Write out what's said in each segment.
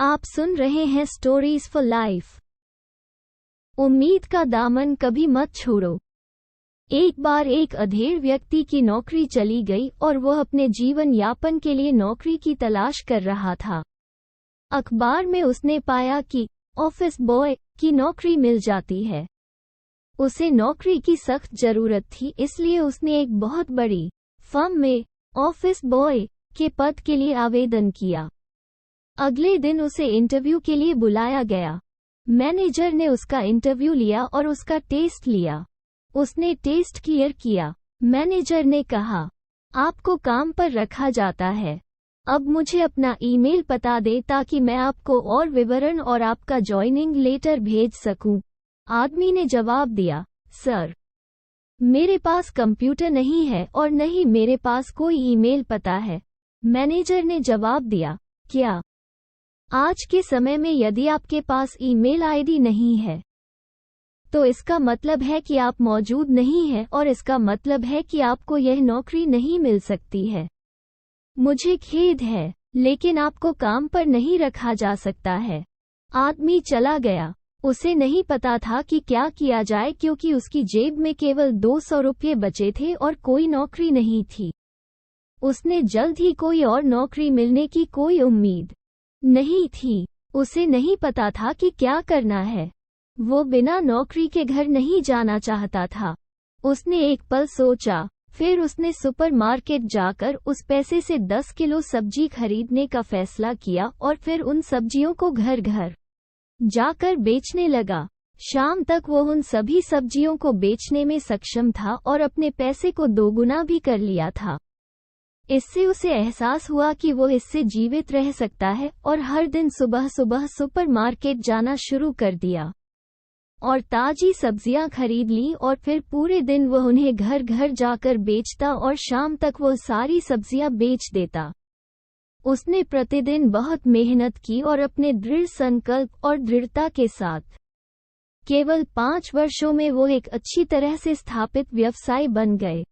आप सुन रहे हैं स्टोरीज फॉर लाइफ। उम्मीद का दामन कभी मत छोड़ो। एक बार एक अधेड़ व्यक्ति की नौकरी चली गई और वह अपने जीवन यापन के लिए नौकरी की तलाश कर रहा था। अखबार में उसने पाया कि ऑफिस बॉय की नौकरी मिल जाती है। उसे नौकरी की सख्त जरूरत थी, इसलिए उसने एक बहुत बड़ी फर्म में ऑफिस बॉय के पद के लिए आवेदन किया। अगले दिन उसे इंटरव्यू के लिए बुलाया गया। मैनेजर ने उसका इंटरव्यू लिया और उसका टेस्ट लिया। उसने टेस्ट क्लियर किया। मैनेजर ने कहा, आपको काम पर रखा जाता है। अब मुझे अपना ईमेल पता दे ताकि मैं आपको और विवरण और आपका ज्वाइनिंग लेटर भेज सकूं। आदमी ने जवाब दिया, सर, मेरे पास कंप्यूटर नहीं है और न ही मेरे पास कोई ईमेल पता है। मैनेजर ने जवाब दिया, क्या आज के समय में यदि आपके पास ईमेल आईडी नहीं है तो इसका मतलब है कि आप मौजूद नहीं हैं और इसका मतलब है कि आपको यह नौकरी नहीं मिल सकती है। मुझे खेद है, लेकिन आपको काम पर नहीं रखा जा सकता है। आदमी चला गया। उसे नहीं पता था कि क्या किया जाए, क्योंकि उसकी जेब में केवल 200 रुपये बचे थे और कोई नौकरी नहीं थी। उसने जल्द ही कोई और नौकरी मिलने की कोई उम्मीद नहीं थी। उसे नहीं पता था कि क्या करना है। वो बिना नौकरी के घर नहीं जाना चाहता था। उसने एक पल सोचा, फिर उसने सुपरमार्केट जाकर उस पैसे से 10 किलो सब्जी खरीदने का फैसला किया और फिर उन सब्जियों को घर घर जाकर बेचने लगा। शाम तक वो उन सभी सब्जियों को बेचने में सक्षम था और अपने पैसे को दोगुना भी कर लिया था। इससे उसे एहसास हुआ कि वो इससे जीवित रह सकता है और हर दिन सुबह सुबह सुपरमार्केट जाना शुरू कर दिया और ताजी सब्जियां खरीद ली और फिर पूरे दिन वह उन्हें घर घर जाकर बेचता और शाम तक वो सारी सब्जियां बेच देता। उसने प्रतिदिन बहुत मेहनत की और अपने दृढ़ संकल्प और दृढ़ता के साथ केवल 5 वर्षों में वो एक अच्छी तरह से स्थापित व्यवसाय बन गए।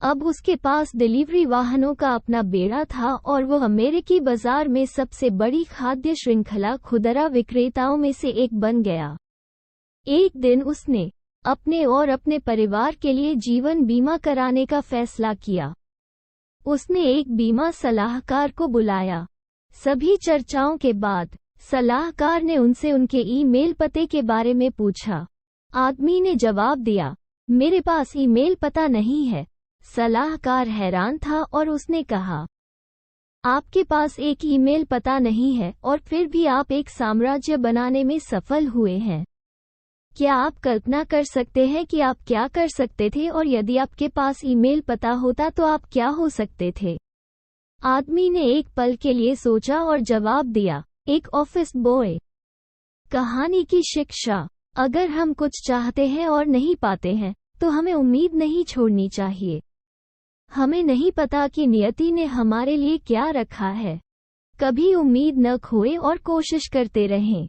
अब उसके पास डिलीवरी वाहनों का अपना बेड़ा था और वो अमेरिकी बाजार में सबसे बड़ी खाद्य श्रृंखला खुदरा विक्रेताओं में से एक बन गया। एक दिन उसने अपने और अपने परिवार के लिए जीवन बीमा कराने का फैसला किया। उसने एक बीमा सलाहकार को बुलाया। सभी चर्चाओं के बाद सलाहकार ने उनसे उनके ईमेल पते के बारे में पूछा। आदमी ने जवाब दिया, मेरे पास ईमेल पता नहीं है। सलाहकार हैरान था और उसने कहा, आपके पास एक ईमेल पता नहीं है और फिर भी आप एक साम्राज्य बनाने में सफल हुए हैं। क्या आप कल्पना कर सकते हैं कि आप क्या कर सकते थे और यदि आपके पास ईमेल पता होता तो आप क्या हो सकते थे? आदमी ने एक पल के लिए सोचा और जवाब दिया, एक ऑफिस बॉय। कहानी की शिक्षा, अगर हम कुछ चाहते हैं और नहीं पाते हैं तो हमें उम्मीद नहीं छोड़नी चाहिए। हमें नहीं पता कि नियति ने हमारे लिए क्या रखा है। कभी उम्मीद न खोएं और कोशिश करते रहें।